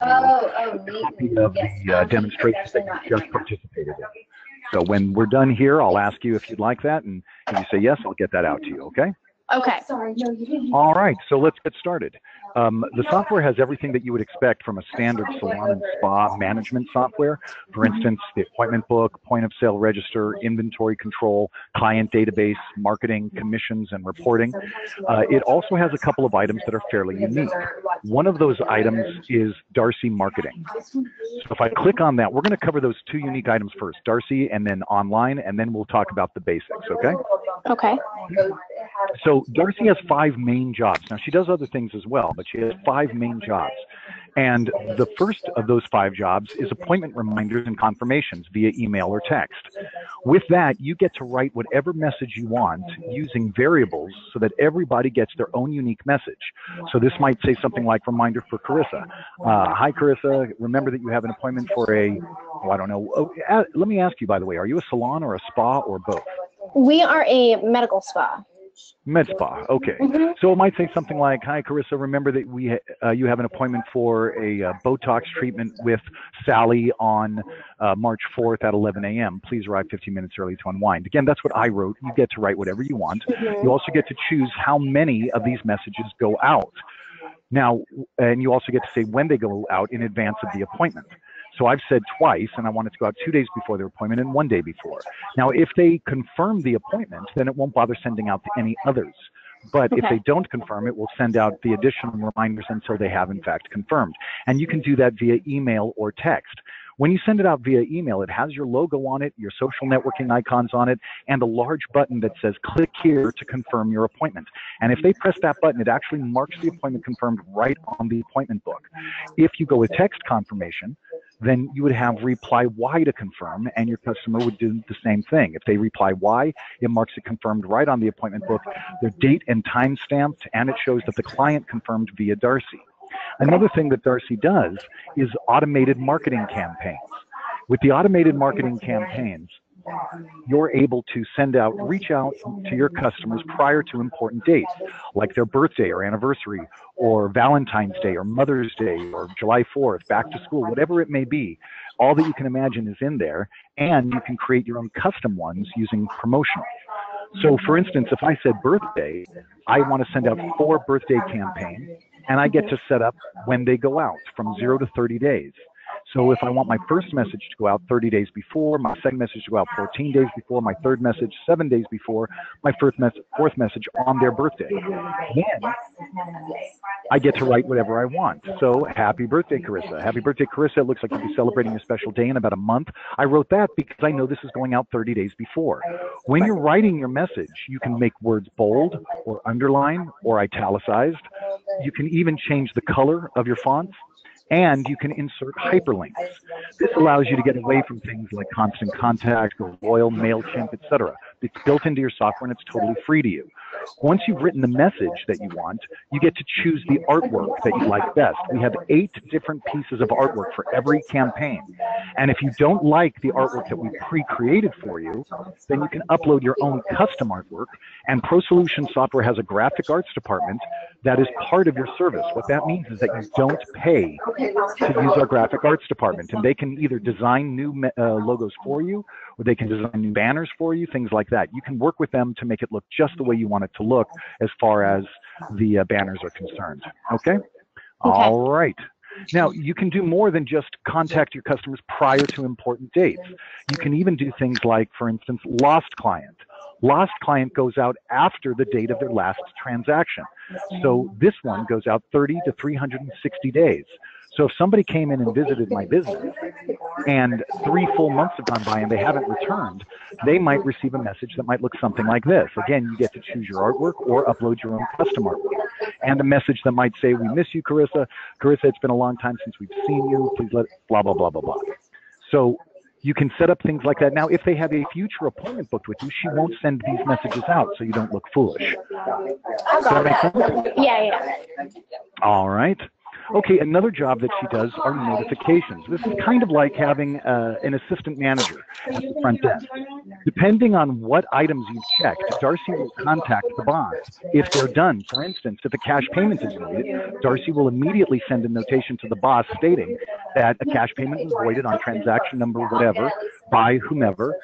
a copy of the demonstration that you just participated in. So when we're done here, I'll ask you if you'd like that, and if you say yes, I'll get that out to you, okay? Okay. All right, so let's get started. The software has everything that you would expect from a standard salon and spa management software. For instance, the appointment book, point of sale register, inventory control, client database, marketing, commissions, and reporting. It also has a couple of items that are fairly unique. One of those items is Darcy Marketing. So if I click on that, we're going to cover those two unique items first, Darcy and then online, and then we'll talk about the basics, okay? Okay. So Darcy has 5 main jobs. Now, she does other things as well, but she has 5 main jobs. And the first of those 5 jobs is appointment reminders and confirmations via email or text. With that, you get to write whatever message you want using variables so that everybody gets their own unique message. So this might say something like reminder for Karissa. Hi, Karissa, remember that you have an appointment for I don't know. Let me ask you, by the way, are you a salon or a spa or both? We are a medical spa. Med spa, okay. So it might say something like, hi, Karissa, remember that you have an appointment for a Botox treatment with Sally on March 4th at 11 a.m. Please arrive 15 minutes early to unwind. Again, that's what I wrote. You get to write whatever you want. You also get to choose how many of these messages go out. Now, and you also get to say when they go out in advance of the appointment. So I've said twice, and I want it to go out 2 days before their appointment and 1 day before. Now, if they confirm the appointment, then it won't bother sending out to any others. But if they don't confirm, it will send out the additional reminders until they have, in fact, confirmed. And you can do that via email or text. When you send it out via email, it has your logo on it, your social networking icons on it, and a large button that says, click here to confirm your appointment. And if they press that button, it actually marks the appointment confirmed right on the appointment book. If you go with text confirmation, then you would have reply Y to confirm, and your customer would do the same thing. If they reply Y, it marks it confirmed right on the appointment book, their date and time stamped, and it shows that the client confirmed via Darcy. Another thing that Darcy does is automated marketing campaigns. With the automated marketing campaigns, you're able to reach out to your customers prior to important dates, like their birthday or anniversary, or Valentine's Day, or Mother's Day, or July 4th, back to school, whatever it may be. All that you can imagine is in there, and you can create your own custom ones using promotional. So for instance, if I said birthday, I want to send out 4 birthday campaigns, and I get to set up when they go out from 0 to 30 days. So if I want my first message to go out 30 days before, my second message to go out 14 days before, my third message 7 days before, my fourth message on their birthday, then I get to write whatever I want. So happy birthday, Karissa. Happy birthday, Karissa. It looks like you'll be celebrating a special day in about a month. I wrote that because I know this is going out 30 days before. When you're writing your message, you can make words bold or underline or italicized. You can even change the color of your fonts. And you can insert hyperlinks. This allows you to get away from things like Constant Contact or Royal, MailChimp, etc. It's built into your software and it's totally free to you. Once you've written the message that you want, you get to choose the artwork that you like best. We have 8 different pieces of artwork for every campaign. And if you don't like the artwork that we pre-created for you, then you can upload your own custom artwork. And ProSolutions software has a graphic arts department that is part of your service. What that means is that you don't pay to use our graphic arts department. And they can either design new logos for you, or they can design new banners for you, things like that. You can work with them to make it look just the way you want it to look as far as the banners are concerned. Okay? All right. Now, you can do more than just contact your customers prior to important dates. You can even do things like, for instance, lost client. Lost client goes out after the date of their last transaction. So this one goes out 30 to 360 days. So if somebody came in and visited my business and 3 full months have gone by and they haven't returned, they might receive a message that might look something like this. Again, you get to choose your artwork or upload your own custom artwork. And a message that might say, we miss you, Karissa. Karissa, it's been a long time since we've seen you. Please let blah, blah, blah, blah, blah. So you can set up things like that. Now, if they have a future appointment booked with you, she won't send these messages out so you don't look foolish. Does that make sense? Yeah. All right. Okay, another job that she does are notifications. This is kind of like having an assistant manager at the front desk. Depending on what items you've checked, Darcy will contact the boss if they're done. For instance, if a cash payment is voided, Darcy will immediately send a notation to the boss stating that a cash payment was voided on transaction number whatever by whomever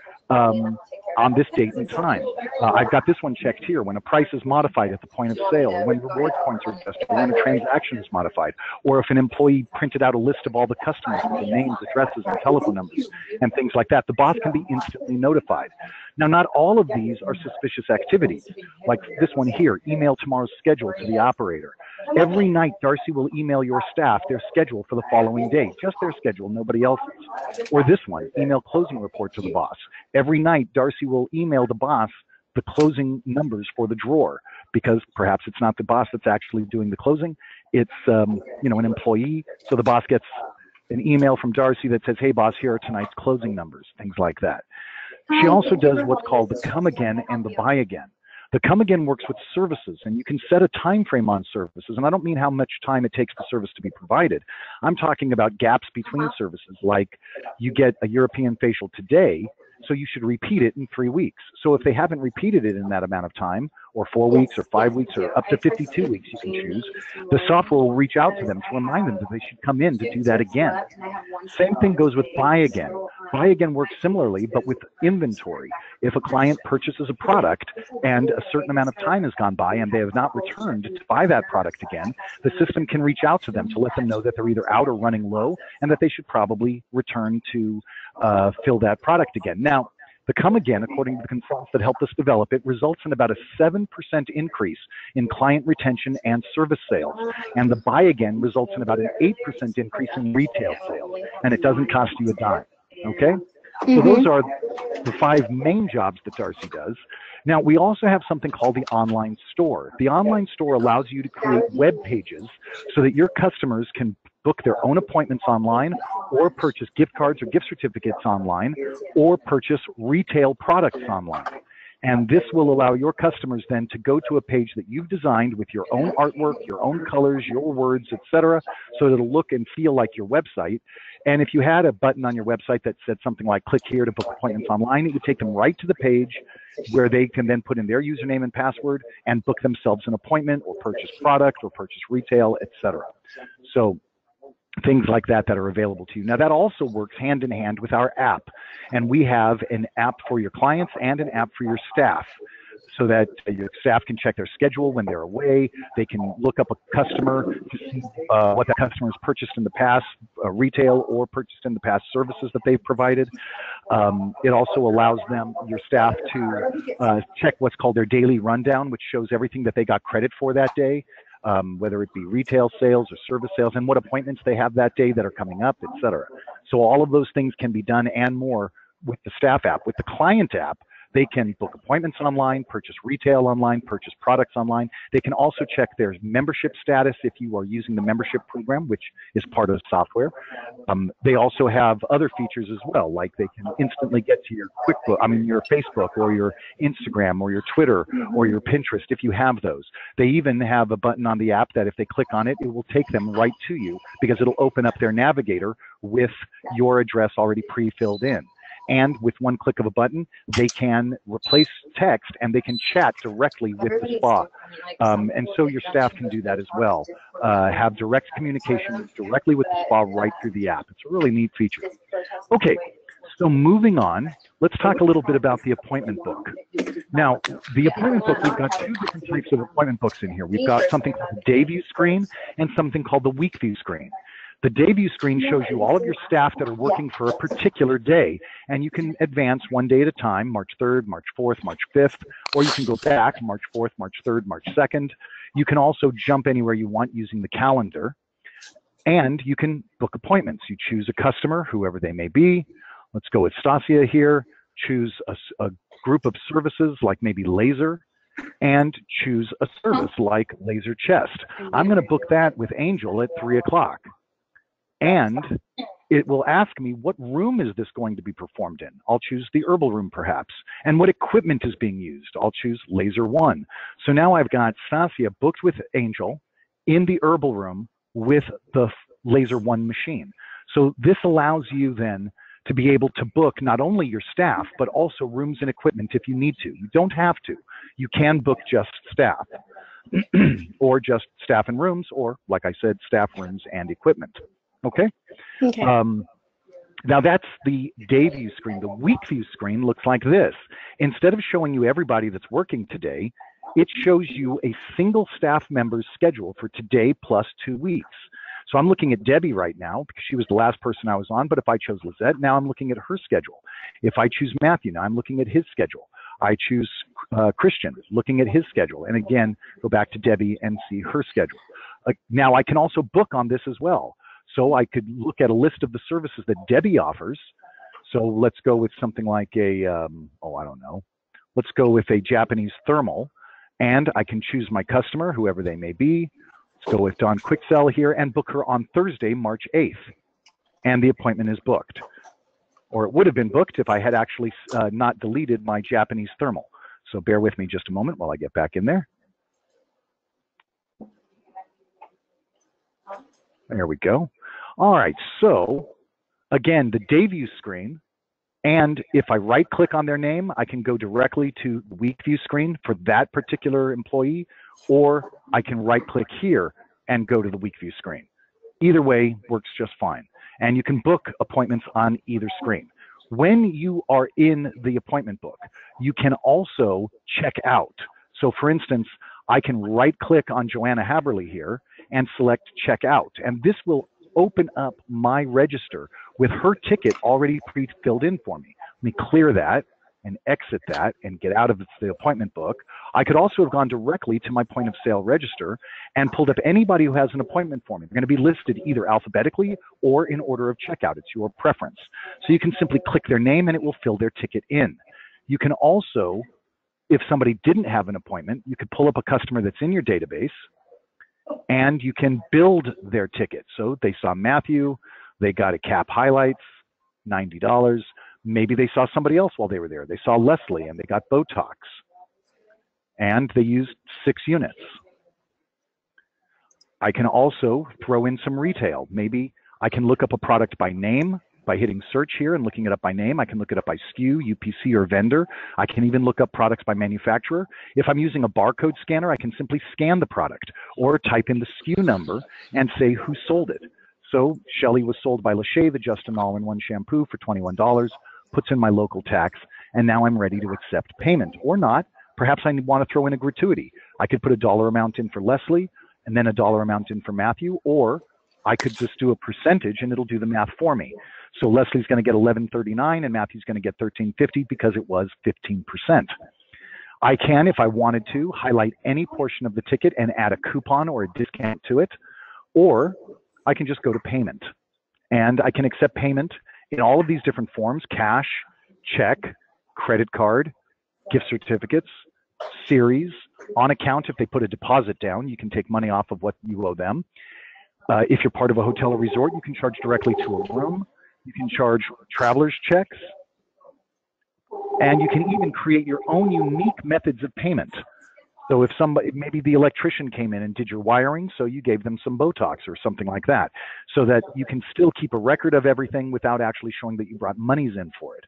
on this date and time. I've got this one checked here: when a price is modified at the point of sale, or when rewards points are adjusted, or when a transaction is modified, or if an employee printed out a list of all the customers with the names, addresses, and telephone numbers, and things like that. The boss can be instantly notified. Now, not all of these are suspicious activities. Like this one here: email tomorrow's schedule to the operator. Every night, Darcy will email your staff their schedule for the following day, just their schedule, nobody else's. Or this one: email closing report to the boss. Every night, Darcy will email the boss the closing numbers for the drawer, because perhaps it's not the boss that's actually doing the closing, it's an employee. So the boss gets an email from Darcy that says, "Hey boss, here are tonight's closing numbers," things like that. She also does what's called the come again and the buy again. The come again works with services, and you can set a time frame on services. And I don't mean how much time it takes the service to be provided. I'm talking about gaps between services, like you get a European facial today, so you should repeat it in 3 weeks. So if they haven't repeated it in that amount of time, or 4 weeks, or 5 weeks, or up to 52 weeks, you can choose, the software will reach out to them to remind them that they should come in to do that again. Same thing goes with buy again. Buy again works similarly, but with inventory. If a client purchases a product and a certain amount of time has gone by and they have not returned to buy that product again, the system can reach out to them to let them know that they're either out or running low, and that they should probably return to fill that product again. Now, the come again, according to the consultants that helped us develop it, results in about a 7% increase in client retention and service sales. And the buy again results in about an 8% increase in retail sales. And it doesn't cost you a dime. Okay? So those are the 5 main jobs that Darcy does. Now, we also have something called the online store. The online store allows you to create web pages so that your customers can book their own appointments online, or purchase gift cards or gift certificates online, or purchase retail products online. And this will allow your customers then to go to a page that you've designed with your own artwork, your own colors, your words, etc., so that it'll look and feel like your website. And if you had a button on your website that said something like "click here to book appointments online," it would take them right to the page where they can then put in their username and password and book themselves an appointment, or purchase product, or purchase retail, etc. So things like that that are available to you. Now, that also works hand in hand with our app. And we have an app for your clients and an app for your staff, so that your staff can check their schedule when they're away. They can look up a customer to see what that customer has purchased in the past, retail, or purchased in the past services that they've provided. It also allows them, your staff, to check what's called their daily rundown, which shows everything that they got credit for that day, whether it be retail sales or service sales, and what appointments they have that day that are coming up, etc. So all of those things can be done and more with the staff app. With the client app, they can book appointments online, purchase retail online, purchase products online. They can also check their membership status if you are using the membership program, which is part of the software. They also have other features as well, like they can instantly get to your your Facebook, or your Instagram, or your Twitter, or your Pinterest, if you have those. They even have a button on the app that if they click on it, it will take them right to you, because it'll open up their navigator with your address already pre-filled in. And with one click of a button, they can replace text and they can chat directly with the spa. And so your staff can do that as well. Have direct communication directly with the spa right through the app. It's a really neat feature. Okay, so moving on, let's talk a little bit about the appointment book. Now, the appointment book, we've got 2 different types of appointment books in here. We've got something called the day view screen and something called the week view screen. The day view screen shows you all of your staff that are working for a particular day, and you can advance one day at a time: March 3rd, March 4th, March 5th, or you can go back March 4th, March 3rd, March 2nd. You can also jump anywhere you want using the calendar, and you can book appointments. You choose a customer, whoever they may be. Let's go with Stasia here. Choose a group of services, like maybe laser, and choose a service like laser chest. I'm going to book that with Angel at 3 o'clock. And it will ask me, what room is this going to be performed in? I'll choose the herbal room, perhaps. And what equipment is being used? I'll choose laser 1. So now I've got Stasia booked with Angel in the herbal room with the Laser One machine. So this allows you then to be able to book not only your staff, but also rooms and equipment if you need to. You don't have to. You can book just staff or just staff and rooms, or like I said, staff, rooms, and equipment. Okay? Okay. Now that's the day view screen. The week view screen looks like this. Instead of showing you everybody that's working today, it shows you a single staff member's schedule for today plus 2 weeks. So I'm looking at Debbie right now because she was the last person I was on, but if I chose Lizette, now I'm looking at her schedule. If I choose Matthew, now I'm looking at his schedule. I choose Christian, looking at his schedule. And again, go back to Debbie and see her schedule. Now I can also book on this as well. So I could look at a list of the services that Debbie offers. So let's go with something like a, I don't know. Let's go with a Japanese thermal. And I can choose my customer, whoever they may be. Let's go with Dawn Quicksell here and book her on Thursday, March 8th. And the appointment is booked. Or it would have been booked if I had actually not deleted my Japanese thermal. So bear with me just a moment while I get back in there. There we go. All right, so again, the day view screen, and if I right click on their name, I can go directly to the week view screen for that particular employee, or I can right click here and go to the week view screen. Either way works just fine. And you can book appointments on either screen. When you are in the appointment book, you can also check out. So for instance, I can right click on Joanna Haberly here and select check out. And this will open up my register with her ticket already pre-filled in for me. Let me clear that and exit that and get out of the appointment book. I could also have gone directly to my point of sale register and pulled up anybody who has an appointment for me. They're going to be listed either alphabetically or in order of checkout. It's your preference. So you can simply click their name and it will fill their ticket in. You can also, if somebody didn't have an appointment, you could pull up a customer that's in your database and you can build their ticket. So they saw Matthew, they got a cap highlights, $90. Maybe they saw somebody else while they were there. They saw Leslie and they got Botox and they used 6 units. I can also throw in some retail. Maybe I can look up a product by name by hitting search here and looking it up by name. I can look it up by SKU, UPC, or vendor. I can even look up products by manufacturer. If I'm using a barcode scanner, I can simply scan the product or type in the SKU number and say who sold it. So Shelly was sold by Lachey, the Justin All-in-One shampoo for $21, puts in my local tax, and now I'm ready to accept payment. Or not, perhaps I want to throw in a gratuity. I could put a dollar amount in for Leslie and then a dollar amount in for Matthew, or I could just do a percentage and it'll do the math for me. So Leslie's going to get $11.39 and Matthew's going to get $13.50 because it was 15%. I can, if I wanted to, highlight any portion of the ticket and add a coupon or a discount to it, or I can just go to payment. And I can accept payment in all of these different forms: cash, check, credit card, gift certificates, series, on account. If they put a deposit down, you can take money off of what you owe them. If you're part of a hotel or resort, you can charge directly to a room. You can charge traveler's checks. And you can even create your own unique methods of payment. So if somebody, maybe the electrician came in and did your wiring, so you gave them some Botox or something like that, so that you can still keep a record of everything without actually showing that you brought monies in for it.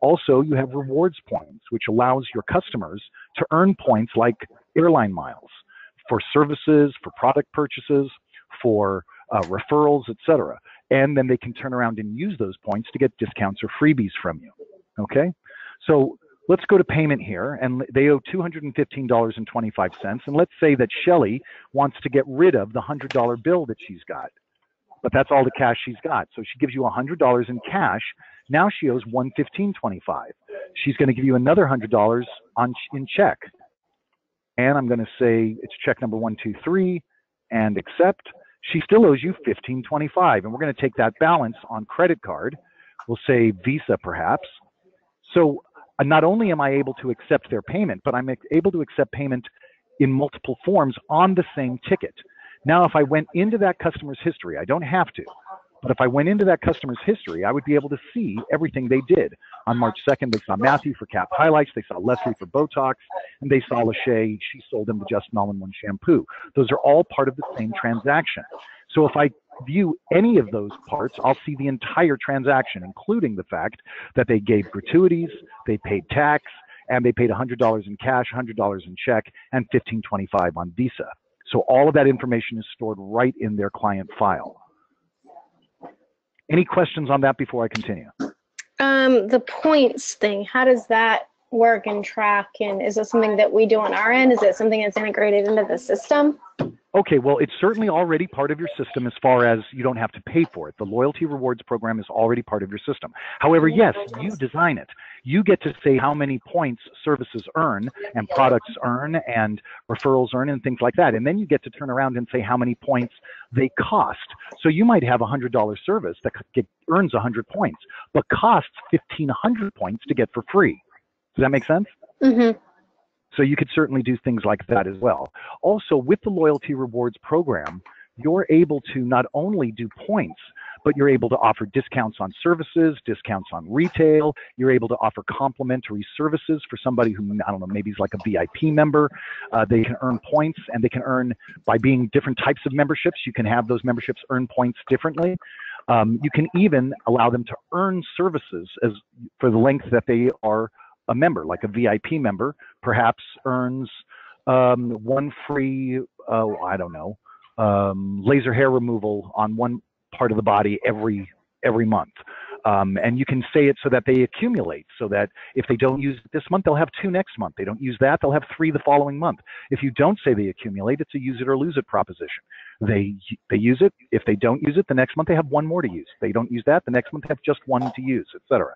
Also, you have rewards points, which allows your customers to earn points like airline miles for services, for product purchases, for referrals, etc. And then they can turn around and use those points to get discounts or freebies from you. Okay, so let's go to payment here, and they owe $215.25. And let's say that Shelly wants to get rid of the $100 bill that she's got, but that's all the cash she's got. So she gives you $100 in cash. Now she owes $115.25. She's going to give you another $100 in check. And I'm going to say it's check number 123 and accept. She still owes you $15.25, and we're going to take that balance on credit card. We'll say Visa perhaps. So not only am I able to accept their payment, but I'm able to accept payment in multiple forms on the same ticket. Now, if I went into that customer's history, I don't have to, but if I went into that customer's history, I would be able to see everything they did. On March 2nd, they saw Matthew for cap highlights, they saw Leslie for Botox, and they saw Lachey, she sold them the Justin All-in-One shampoo. Those are all part of the same transaction. So if I view any of those parts, I'll see the entire transaction, including the fact that they gave gratuities, they paid tax, and they paid $100 in cash, $100 in check, and $15.25 on Visa. So all of that information is stored right in their client file. Any questions on that before I continue? The points thing, how does that work and track? And is it something that we do on our end? Is it something that's integrated into the system? Okay, well, it's certainly already part of your system as far as you don't have to pay for it. The loyalty rewards program is already part of your system. However, yes, you design it. You get to say how many points services earn and products earn and referrals earn and things like that. And then you get to turn around and say how many points they cost. So you might have a $100 service that earns 100 points, but costs 1,500 points to get for free. Does that make sense? Mm-hmm. So you could certainly do things like that as well. Also, with the loyalty rewards program, you're able to not only do points, but you're able to offer discounts on services, discounts on retail. You're able to offer complimentary services for somebody who, I don't know, maybe is like a VIP member. They can earn points, and they can earn by being different types of memberships. You can have those memberships earn points differently. You can even allow them to earn services as for the length that they are a member. Like a VIP member perhaps earns one free, I don't know, laser hair removal on one part of the body every month. And you can say it so that they accumulate, so that if they don't use it this month, they'll have 2 next month. They don't use that, they'll have 3 the following month. If you don't say they accumulate, it's a use it or lose it proposition. They use it. If they don't use it, the next month they have 1 more to use. If they don't use that, the next month they have just 1 to use, etc.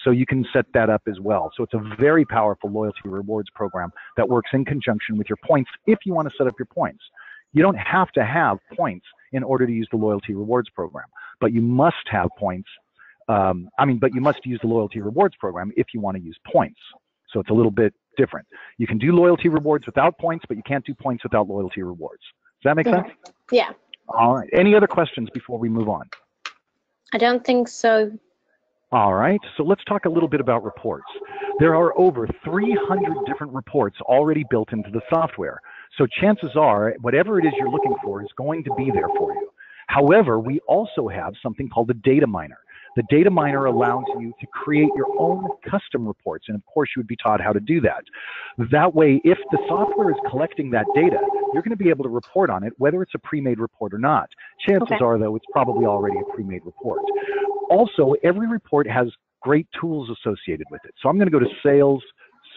So you can set that up as well. So it's a very powerful loyalty rewards program that works in conjunction with your points if you want to set up your points. You don't have to have points in order to use the loyalty rewards program, but you must have points. But you must use the loyalty rewards program if you want to use points. So it's a little bit different. You can do loyalty rewards without points, but you can't do points without loyalty rewards. Does that make sense? Yeah. All right. Any other questions before we move on? I don't think so. All right. So let's talk a little bit about reports. There are over 300 different reports already built into the software. So chances are, whatever it is you're looking for is going to be there for you. However, we also have something called the data miner. The data miner allows you to create your own custom reports, and of course you would be taught how to do that. That way, if the software is collecting that data, you're going to be able to report on it, whether it's a pre-made report or not. Chances are, though, it's probably already a pre-made report. Also, every report has great tools associated with it. So I'm going to go to sales,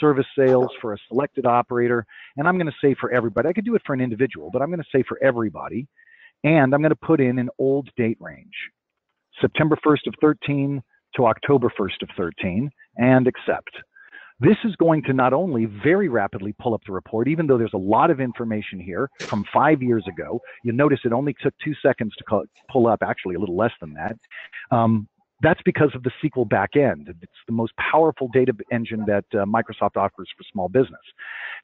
service sales for a selected operator, and I'm going to say for everybody. I could do it for an individual, but I'm going to say for everybody, and I'm going to put in an old date range. September 1st of 13 to October 1st of 13, and accept. This is going to not only very rapidly pull up the report, even though there's a lot of information here from 5 years ago. You'll notice it only took 2 seconds to pull up, actually a little less than that. That's because of the SQL backend. It's the most powerful data engine that Microsoft offers for small business.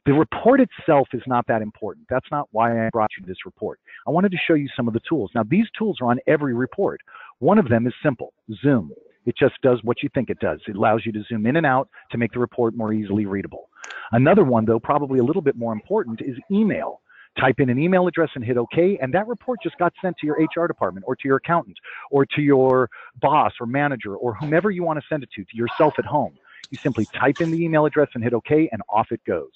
The report itself is not that important. That's not why I brought you this report. I wanted to show you some of the tools. Now, these tools are on every report. One of them is simple, Zoom. It just does what you think it does. It allows you to zoom in and out to make the report more easily readable. Another one, though, probably a little bit more important, is email. Type in an email address and hit OK, and that report just got sent to your HR department or to your accountant or to your boss or manager or whomever you want to send it to yourself at home. You simply type in the email address and hit OK, and off it goes.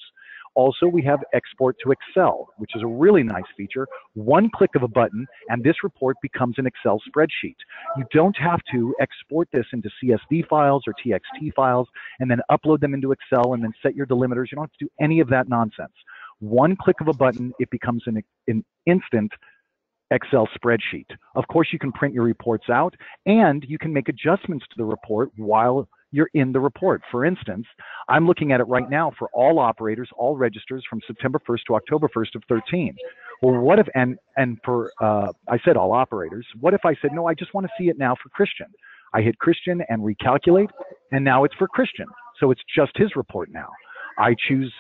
Also, we have export to Excel, which is a really nice feature. One click of a button, and this report becomes an Excel spreadsheet. You don't have to export this into CSV files or TXT files and then upload them into Excel and then set your delimiters. You don't have to do any of that nonsense. One click of a button, it becomes an instant Excel spreadsheet. Of course, you can print your reports out, and you can make adjustments to the report while you're in the report. For instance, I'm looking at it right now for all operators, all registers from September 1st to October 1st of 13. Well, what if, and for, I said all operators, what if I said, no, I just want to see it now for Christian. I hit Christian and recalculate, and now it's for Christian. So it's just his report now. I choose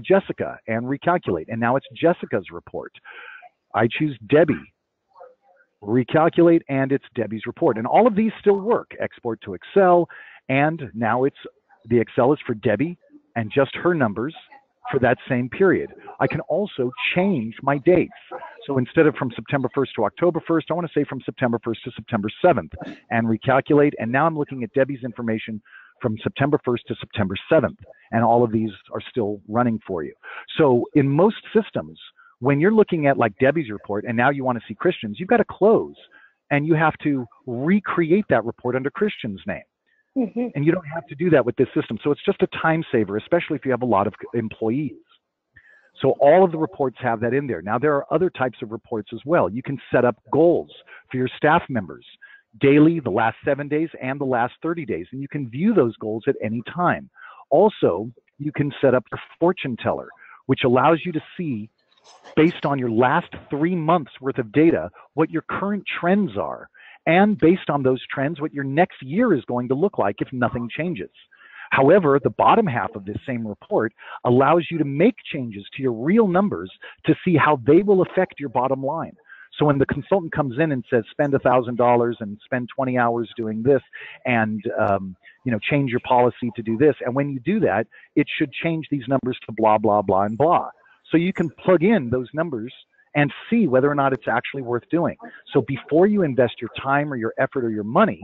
Jessica and recalculate, and now it's Jessica's report. I choose Debbie, recalculate, and it's Debbie's report. And all of these still work. Export to Excel, and now it's the Excel is for Debbie and just her numbers, for that same period. I can also change my dates. So instead of from September 1st to October 1st, I want to say from September 1st to September 7th and recalculate. And now I'm looking at Debbie's information from September 1st to September 7th. And all of these are still running for you. So in most systems, when you're looking at like Debbie's report and now you want to see Christian's, you've got to close and you have to recreate that report under Christian's name. And you don't have to do that with this system. So it's just a time saver, especially if you have a lot of employees. So all of the reports have that in there. Now, there are other types of reports as well. You can set up goals for your staff members, daily, the last 7 days, and the last 30 days. And you can view those goals at any time. Also, you can set up your fortune teller, which allows you to see, based on your last 3 months worth of data, what your current trends are. And based on those trends, what your next year is going to look like if nothing changes. However, the bottom half of this same report allows you to make changes to your real numbers to see how they will affect your bottom line. So when the consultant comes in and says, spend $1,000 and spend 20 hours doing this and change your policy to do this. And when you do that, it should change these numbers to blah, blah, blah, and blah. So you can plug in those numbers and see whether or not it's actually worth doing. So before you invest your time or your effort or your money,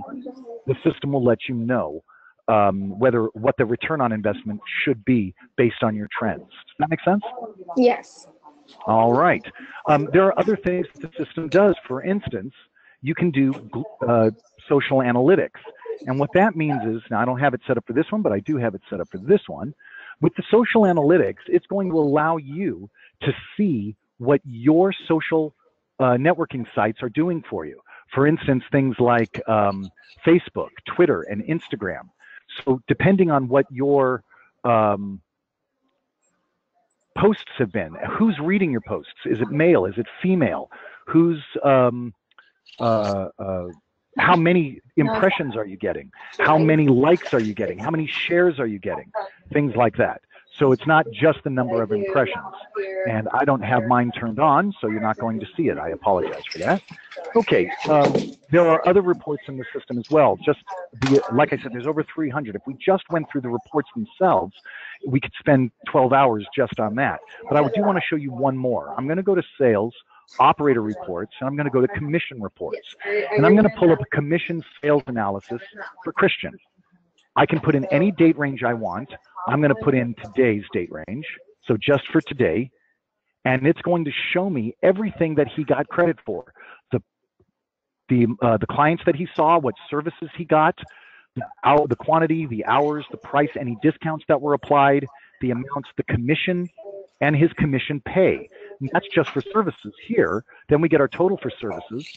the system will let you know what the return on investment should be based on your trends. Does that make sense? Yes. All right. There are other things the system does. For instance, you can do social analytics. And what that means is, now I don't have it set up for this one, but I do have it set up for this one. With the social analytics, it's going to allow you to see what your social networking sites are doing for you. For instance, things like Facebook, Twitter, and Instagram. So depending on what your posts have been, who's reading your posts? Is it male? Is it female? Who's how many impressions are you getting? How many likes are you getting? How many shares are you getting? Things like that. So it's not just the number of impressions. And I don't have mine turned on, so you're not going to see it. I apologize for that. Okay, there are other reports in the system as well. Like I said, there's over 300. If we just went through the reports themselves, we could spend 12 hours just on that. But I do want to show you one more. I'm going to go to sales, operator reports, and I'm going to go to commission reports. And I'm going to pull up a commission sales analysis for Christian. I can put in any date range I want. I'm going to put in today's date range, so just for today, and it's going to show me everything that he got credit for. The clients that he saw, what services he got, the quantity, the hours, the price, any discounts that were applied, the amounts, the commission, and his commission pay. And that's just for services here. Then we get our total for services.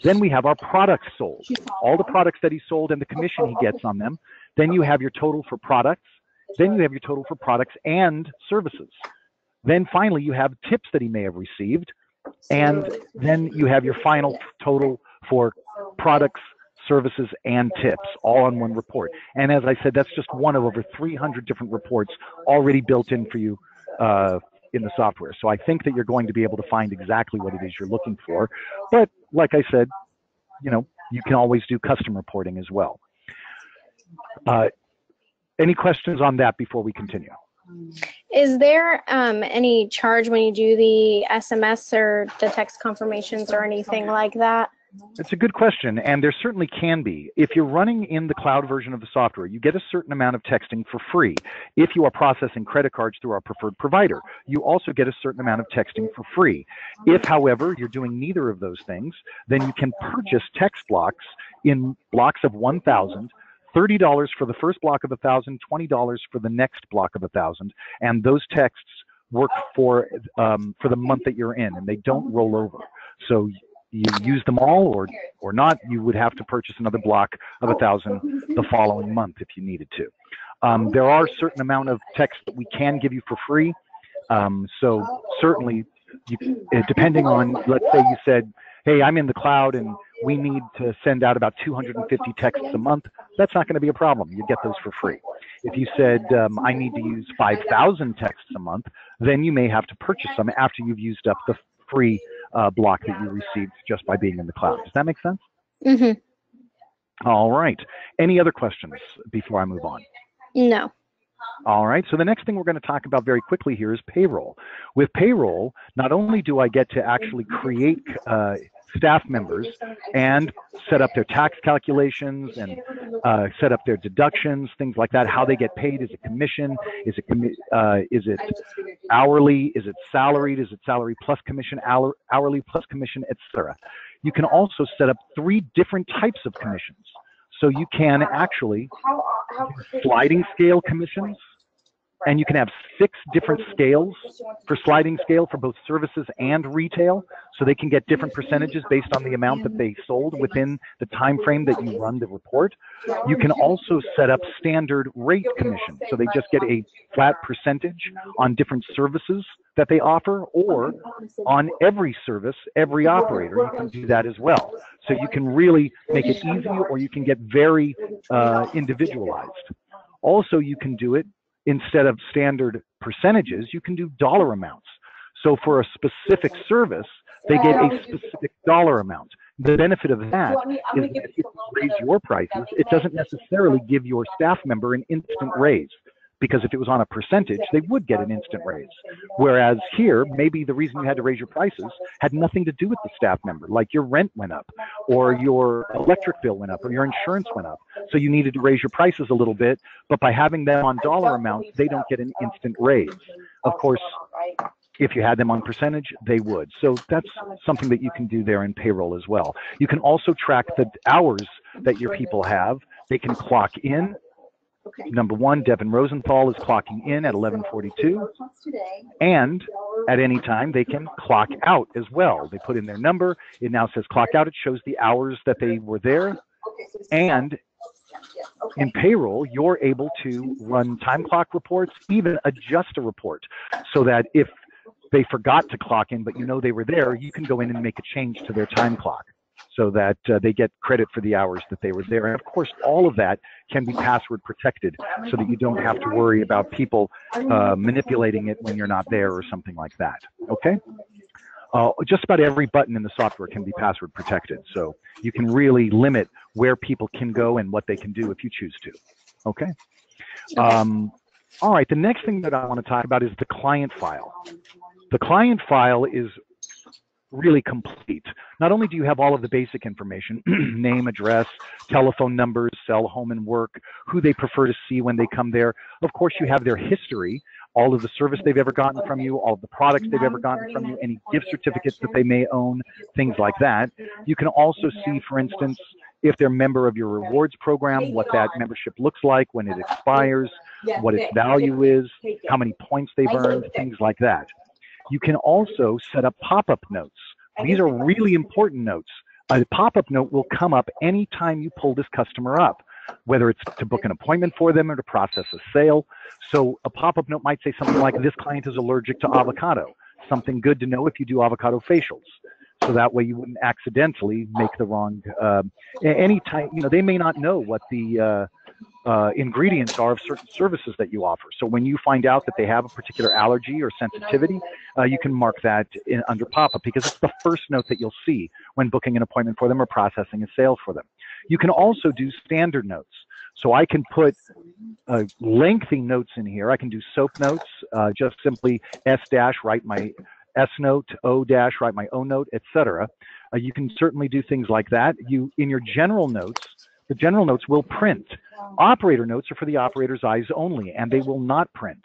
Then we have our products sold, all the products that he sold and the commission he gets on them. Then you have your total for products. Then you have your total for products and services. Then finally, you have tips that he may have received. And then you have your final total for products, services, and tips, all on one report. And as I said, that's just one of over 300 different reports already built in for you in the software. So I think that you're going to be able to find exactly what it is you're looking for. But like I said, you can always do custom reporting as well. Any questions on that before we continue? Is there any charge when you do the SMS or the text confirmations or anything like that? It's a good question, and there certainly can be. If you're running in the cloud version of the software, you get a certain amount of texting for free. If you are processing credit cards through our preferred provider, you also get a certain amount of texting for free. If, however, you're doing neither of those things, then you can purchase text blocks in blocks of 1,000, $30 for the first block of 1,000, $20 for the next block of 1,000, and those texts work for the month that you're in, and they don't roll over. So you use them all or not, you would have to purchase another block of 1,000 the following month if you needed to. There are a certain amount of text that we can give you for free. So certainly, depending on, let's say you said, hey, I'm in the cloud and we need to send out about 250 texts a month, that's not going to be a problem. You get those for free. If you said, I need to use 5,000 texts a month, then you may have to purchase them after you've used up the free block that you received just by being in the cloud. Does that make sense? Mm-hmm. All right. Any other questions before I move on? No. All right, so the next thing we're going to talk about very quickly here is payroll. With payroll, not only do I get to actually create staff members and set up their tax calculations and set up their deductions, things like that, how they get paid. Is it commission? Is it hourly? Is it salaried? Is it salary plus commission, hourly plus commission, etc.? You can also set up 3 different types of commissions. So you can actually sliding scale commissions, and you can have 6 different scales for sliding scale for both services and retail. So they can get different percentages based on the amount that they sold within the time frame that you run the report. You can also set up standard rate commission. So they just get a flat percentage on different services that they offer, or on every service, every operator. You can do that as well. So you can really make it easy, or you can get very individualized. Also, you can do it instead of standard percentages, you can do dollar amounts. So for a specific service, they get a specific dollar amount. The benefit of that is that if you raise your prices, it doesn't necessarily give your staff member an instant raise, because if it was on a percentage, they would get an instant raise. Whereas here, maybe the reason you had to raise your prices had nothing to do with the staff member, like your rent went up, or your electric bill went up, or your insurance went up. So you needed to raise your prices a little bit, but by having them on dollar amounts, they don't get an instant raise. Of course, if you had them on percentage, they would. So that's something that you can do there in payroll as well. You can also track the hours that your people have. They can clock in. Number 1, Devin Rosenthal is clocking in at 11:42, and at any time they can clock out as well. They put in their number, it now says clock out, it shows the hours that they were there, and in payroll, you're able to run time clock reports, even adjust a report, so that if they forgot to clock in, but you know they were there, you can go in and make a change to their time clock, so that they get credit for the hours that they were there. And of course, all of that can be password protected, so that you don't have to worry about people manipulating it when you're not there or something like that, okay? Just about every button in the software can be password protected, so you can really limit where people can go and what they can do if you choose to, okay? All right, the next thing that I want to talk about is the client file. The client file is really complete. Not only do you have all of the basic information, name, address, telephone numbers, cell, home, and work, who they prefer to see when they come there. Of course, you have their history, all of the service they've ever gotten from you, all of the products they've ever gotten from you, any gift certificates that they may own, things like that. You can also see, for instance, if they're a member of your rewards program, what that membership looks like when it expires, what its value is, how many points they've earned, things like that. You can also set up pop-up notes. These are really important notes. A pop-up note will come up anytime you pull this customer up, whether it's to book an appointment for them or to process a sale. So a pop-up note might say something like, this client is allergic to avocado. Something good to know if you do avocado facials. So that way you wouldn't accidentally make the wrong, anytime, you know, they may not know what the ingredients are of certain services that you offer. So when you find out that they have a particular allergy or sensitivity, you can mark that under pop-up, because it's the first note that you'll see when booking an appointment for them or processing a sale for them. You can also do standard notes. So I can put lengthy notes in here. I can do SOAP notes, just simply S dash, write my S note, O dash, write my O note, etc. You can certainly do things like that. You, in your general notes, the general notes will print. Operator notes are for the operator's eyes only, and they will not print.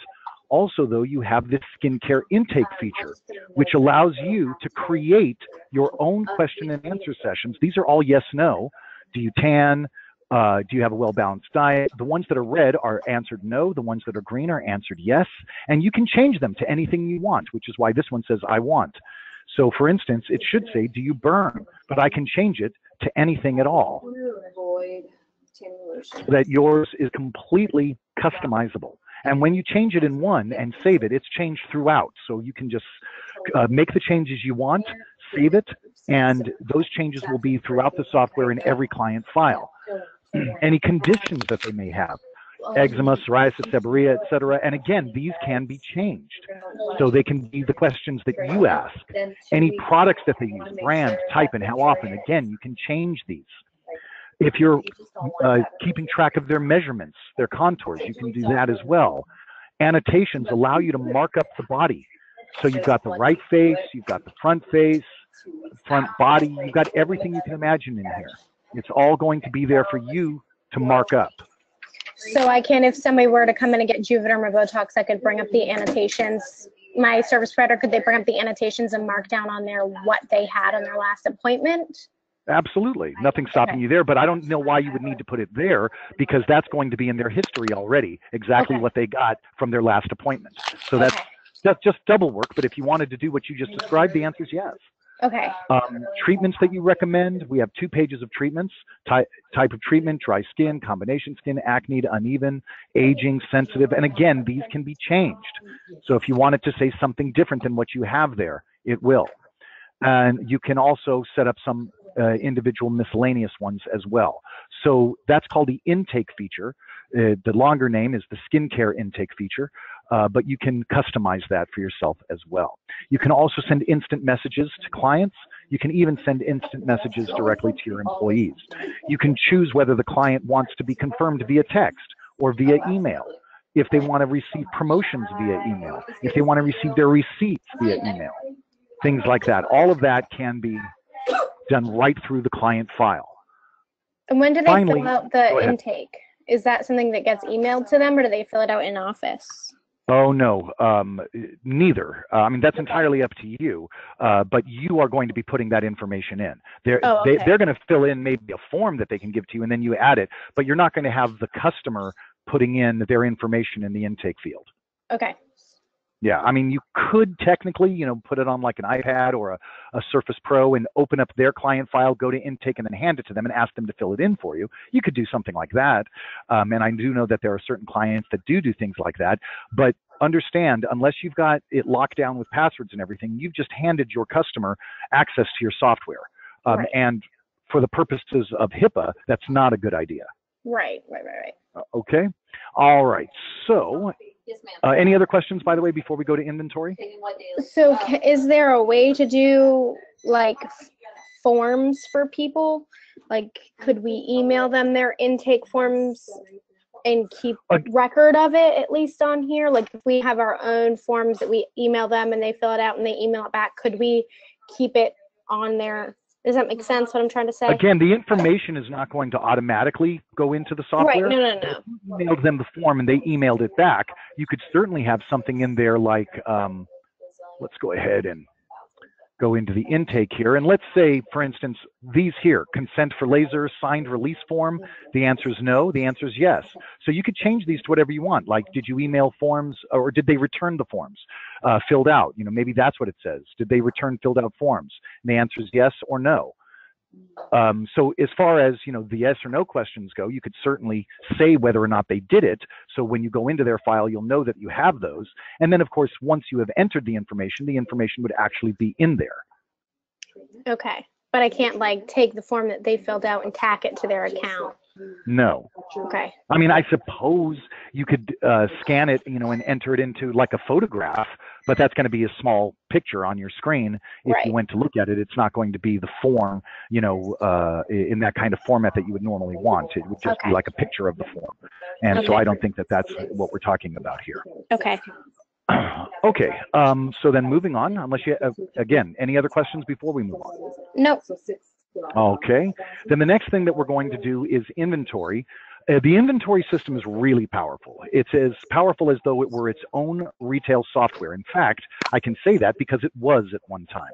Also, though, you have this skincare intake feature, which allows you to create your own question and answer sessions. These are all yes, no. Do you tan? Do you have a well-balanced diet? The ones that are red are answered no. The ones that are green are answered yes. And you can change them to anything you want, which is why this one says I want. So for instance, it should say, do you burn? But I can change it to anything at all. So that yours is completely customizable. And when you change it in one and save it, it's changed throughout. So you can just make the changes you want, save it, and those changes will be throughout the software in every client file. Any conditions that they may have, eczema, psoriasis, seborrhea, etc. And again, these can be changed. So they can be the questions that you ask. Any products that they use, brand, type, and how often. Again, you can change these. If you're keeping track of their measurements, their contours. You can do that as well. Annotations allow you to mark up the body. So you've got the right face, you've got the front face, front body, you've got everything you can imagine in here. It's all going to be there for you to mark up. So I can, if somebody were to come in and get Juvederm or Botox, I could bring up the annotations. My service provider, could they bring up the annotations and mark down on there what they had on their last appointment? Absolutely. Nothing's stopping you there, but I don't know why you would need to put it there, because that's going to be in their history already, exactly what they got from their last appointment. So that's just double work, but if you wanted to do what you just described, the answer is yes. Okay. Treatments that you recommend, we have 2 pages of treatments: type of treatment, dry skin, combination skin, acne, uneven, aging, sensitive, and again, these can be changed. So if you wanted to say something different than what you have there, it will. And you can also set up some individual miscellaneous ones as well. So that's called the intake feature. The longer name is the skincare intake feature, but you can customize that for yourself as well. You can also send instant messages to clients. You can even send instant messages directly to your employees. You can choose whether the client wants to be confirmed via text or via email, if they want to receive promotions via email, if they want to receive their receipts via email, things like that. All of that can be done right through the client file. And when do they fill out the intake? Is that something that gets emailed to them, or do they fill it out in office? Oh, no, neither. I mean, that's entirely up to you, but you are going to be putting that information in. They're going to fill in maybe a form that they can give to you, and then you add it, but you're not going to have the customer putting in their information in the intake field. Okay. Yeah, I mean, you could technically, put it on like an iPad or a Surface Pro and open up their client file, go to intake, and then hand it to them and ask them to fill it in for you. You could do something like that. And I do know that there are certain clients that do things like that. But understand, unless you've got it locked down with passwords and everything, you've just handed your customer access to your software. And for the purposes of HIPAA, that's not a good idea. Right. Okay. All right. So any other questions, by the way, before we go to inventory? So is there a way to do like forms for people? Like, could we email them their intake forms and keep record of it at least on here? Like, if we have our own forms that we email them and they fill it out and they email it back, could we keep it on there? Does that make sense, what I'm trying to say? Again, the information is not going to automatically go into the software. Right, no. If you emailed them the form and they emailed it back, you could certainly have something in there like, let's go ahead and go into the intake here. And let's say, for instance, these here, consent for laser, signed release form. The answer is no, the answer is yes. So you could change these to whatever you want. Like, did you email forms, or did they return the forms filled out? Maybe that's what it says. Did they return filled out forms? And the answer is yes or no. So as far as, the yes or no questions go, you could certainly say whether or not they did it. So when you go into their file, you'll know that you have those. And then, of course, once you have entered the information would actually be in there. Okay. But I can't, like, take the form that they filled out and tack it to their account. No. Okay. I mean, I suppose you could scan it, and enter it into like a photograph, but that's going to be a small picture on your screen. If you went to look at it, it's not going to be the form, in that kind of format that you would normally want. It would just be like a picture of the form. And so I don't think that that's what we're talking about here. Okay. Okay. So then moving on, unless you, again, any other questions before we move on? Nope. Okay. Then the next thing that we're going to do is inventory. The inventory system is really powerful. It's as powerful as though it were its own retail software. In fact, I can say that because it was at one time.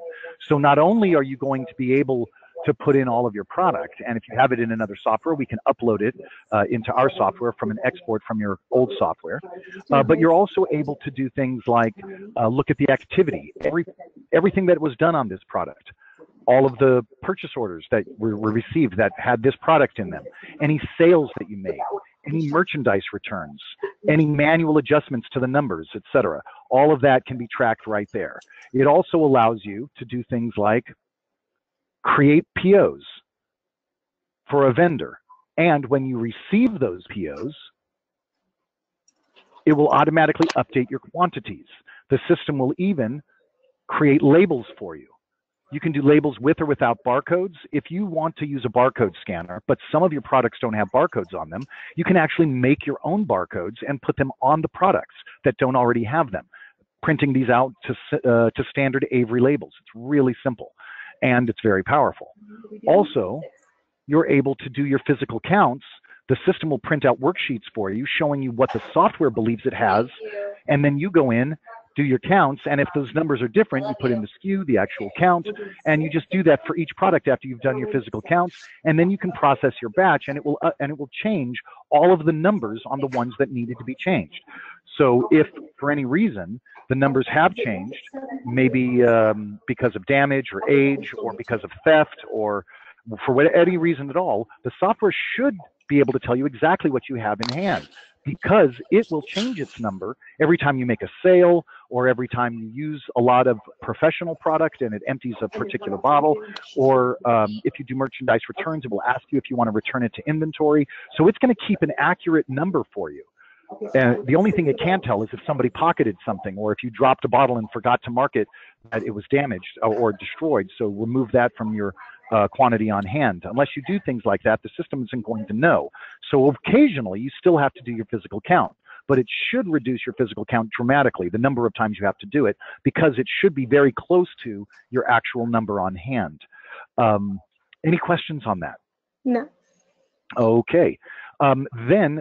So not only are you going to be able to put in all of your product, and if you have it in another software, we can upload it into our software from an export from your old software, but you're also able to do things like look at the activity, everything that was done on this product, all of the purchase orders that were received that had this product in them, any sales that you made, any merchandise returns, any manual adjustments to the numbers, etc. All of that can be tracked right there. It also allows you to do things like create POs for a vendor. And when you receive those POs, it will automatically update your quantities. The system will even create labels for you. You can do labels with or without barcodes. If you want to use a barcode scanner, but some of your products don't have barcodes on them, you can actually make your own barcodes and put them on the products that don't already have them, printing these out to standard Avery labels. It's really simple, and it's very powerful. Also, you're able to do your physical counts. The system will print out worksheets for you showing you what the software believes it has, and then you go in, do your counts, and if those numbers are different, you put in the SKU, the actual count, and you just do that for each product after you've done your physical counts, and then you can process your batch, and it will change all of the numbers on the ones that needed to be changed. So if for any reason the numbers have changed, maybe because of damage or age or because of theft or for any reason at all, the software should be able to tell you exactly what you have in hand, because it will change its number every time you make a sale or every time you use a lot of professional product and it empties a particular bottle, or if you do merchandise returns, it will ask you if you want to return it to inventory. So it's going to keep an accurate number for you. The only thing it can't tell is if somebody pocketed something, or if you dropped a bottle and forgot to mark it that it was damaged or destroyed. So remove that from your quantity on hand. Unless you do things like that, the system isn't going to know. So occasionally you still have to do your physical count, but it should reduce your physical count dramatically, the number of times you have to do it, because it should be very close to your actual number on hand. Any questions on that? No. Okay. Then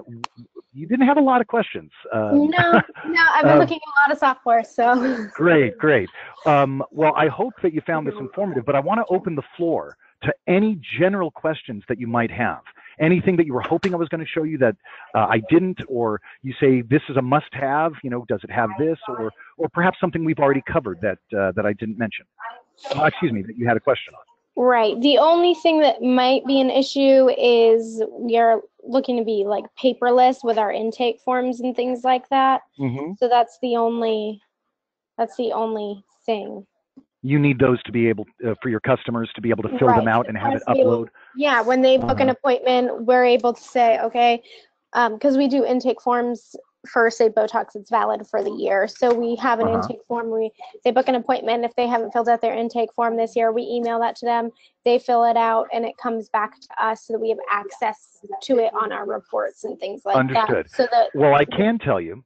you didn't have a lot of questions. No, I've been looking at a lot of software, so. Great. Well, I hope that you found this informative, but I want to open the floor to any general questions that you might have. Anything that you were hoping I was going to show you that I didn't, or you say this is a must-have, does it have this, or perhaps something we've already covered that I didn't mention. Excuse me, that you had a question on. Right. The only thing that might be an issue is we are looking to be like paperless with our intake forms and things like that. Mm-hmm. So that's the only thing. You need those to be able for your customers to be able to fill them out and have it upload. Yeah, when they book an appointment, we're able to say, okay, because we do intake forms for, say, Botox, it's valid for the year. So we have an intake form. They book an appointment. If they haven't filled out their intake form this year, we email that to them. They fill it out, and it comes back to us so that we have access to it on our reports and things like that. Understood. So that, well, I can tell you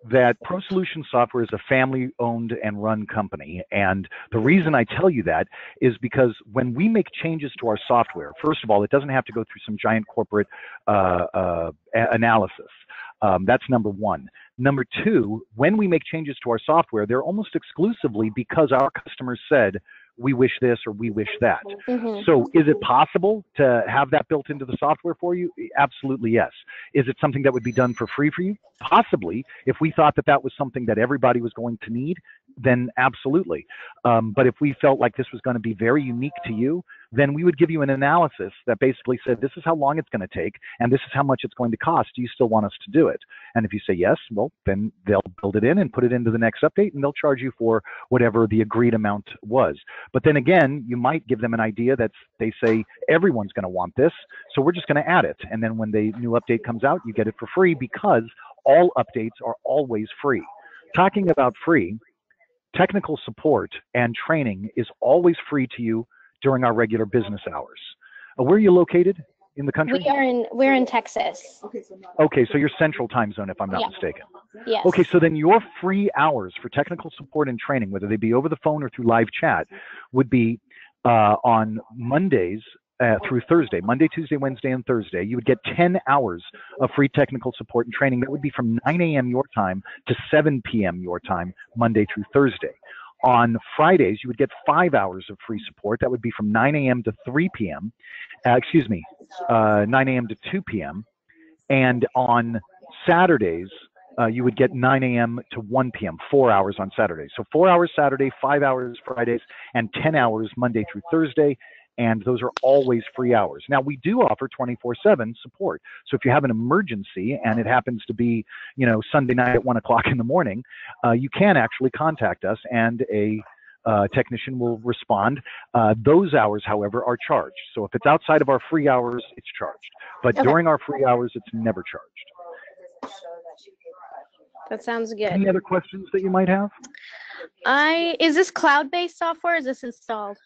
that ProSolutions Software is a family-owned and run company. And the reason I tell you that is because when we make changes to our software, first of all, it doesn't have to go through some giant corporate analysis. That's number one. Number two, when we make changes to our software, they're almost exclusively because our customers said, we wish this or we wish that. So is it possible to have that built into the software for you? Absolutely, yes. Is it something that would be done for free for you? Possibly. If we thought that that was something that everybody was going to need, then absolutely. But if we felt like this was going to be very unique to you, then we would give you an analysis that basically said, this is how long it's going to take, and this is how much it's going to cost. Do you still want us to do it? And if you say yes, well, then they'll build it in and put it into the next update, and they'll charge you for whatever the agreed amount was. But then again, you might give them an idea that they say, everyone's going to want this, so we're just going to add it. And then when the new update comes out, you get it for free, because all updates are always free. Talking about free, technical support and training is always free to you during our regular business hours. Where are you located in the country? We're in Texas. Okay, so you're Central Time Zone, if I'm not mistaken. Yes. Okay, so then your free hours for technical support and training, whether they be over the phone or through live chat, would be on Mondays through Thursday, Monday, Tuesday, Wednesday, and Thursday. You would get 10 hours of free technical support and training. That would be from 9 a.m. your time to 7 p.m. your time, Monday through Thursday. On Fridays, you would get 5 hours of free support. That would be from 9 a.m. to 3 p.m. 9 a.m. to 2 p.m. And on Saturdays, you would get 9 a.m. to 1 p.m., 4 hours on Saturdays. So 4 hours Saturday, 5 hours Fridays, and 10 hours Monday through Thursday. And those are always free hours. Now, we do offer 24/7 support. So if you have an emergency and it happens to be, Sunday night at 1 o'clock in the morning, you can actually contact us, and a technician will respond. Those hours, however, are charged. So if it's outside of our free hours, it's charged. But during our free hours, it's never charged. That sounds good. Any other questions that you might have? Is this cloud-based software? Or is this installed?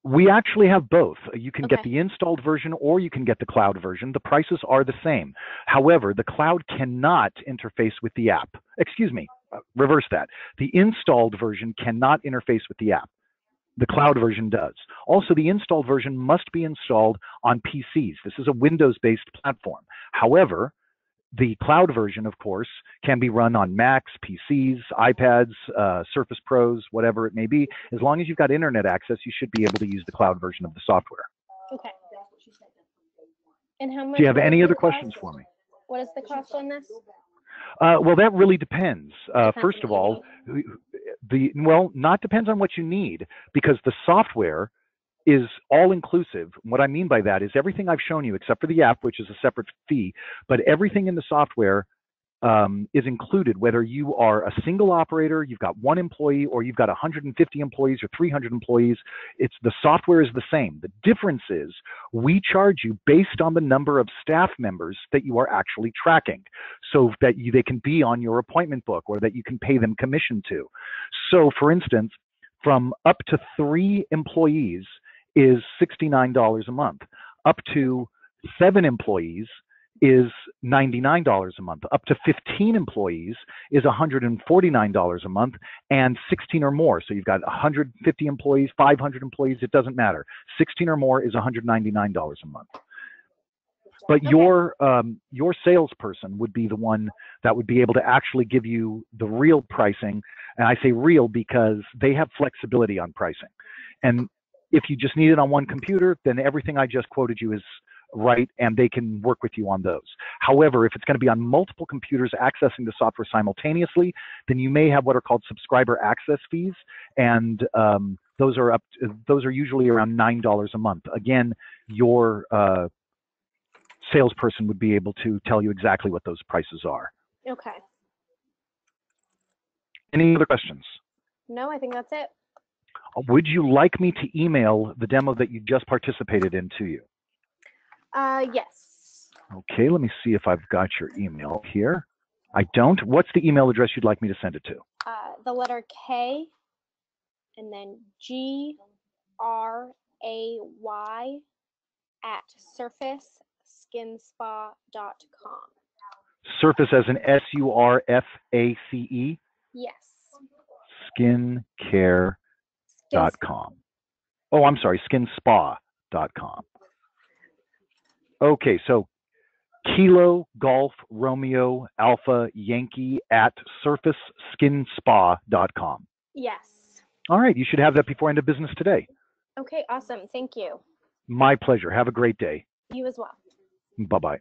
We actually have both. You can get Okay. the installed version or you can get the cloud version. The prices are the same. However, the cloud cannot interface with the app. Excuse me, reverse that. The installed version cannot interface with the app. The cloud version does. Also, the installed version must be installed on PCs. This is a Windows-based platform. However, the cloud version, of course, can be run on Macs, PCs, iPads, Surface Pros, whatever it may be. As long as you've got internet access, you should be able to use the cloud version of the software. Okay. And how much? Do you have any other questions for me? What is the cost on this? Well, that really depends. First on of what all, not depends on what you need, because the software is all inclusive. What I mean by that is everything I've shown you, except for the app, which is a separate fee, but everything in the software is included, whether you are a single operator, you've got one employee, or you've got 150 employees or 300 employees. The software is the same. The difference is we charge you based on the number of staff members that you are actually tracking, so that they can be on your appointment book or that you can pay them commission to. So for instance, from up to 3 employees is $69 a month. Up to 7 employees is $99 a month. Up to 15 employees is $149 a month, and 16 or more. So you've got 150 employees, 500 employees, it doesn't matter. 16 or more is $199 a month. But Okay. your salesperson would be the one that would be able to actually give you the real pricing. And I say real because they have flexibility on pricing. And if you just need it on one computer, then everything I just quoted you is right, and they can work with you on those. However, if it's going to be on multiple computers accessing the software simultaneously, then you may have what are called subscriber access fees, and those are usually around $9 a month. Again, your salesperson would be able to tell you exactly what those prices are. Okay. Any other questions? No, I think that's it. Would you like me to email the demo that you just participated in to you? Yes. Okay, let me see if I've got your email here. I don't. What's the email address you'd like me to send it to? The letter K and then GRAY at surfaceskinspa.com. Surface as in SURFACE? Yes. Skincare.com. Oh, I'm sorry, skinspa.com. Okay, so Kilo Golf Romeo Alpha Yankee at surfaceskinspa.com. Yes. All right, you should have that before end of business today. Okay, awesome. Thank you. My pleasure. Have a great day. You as well. Bye-bye.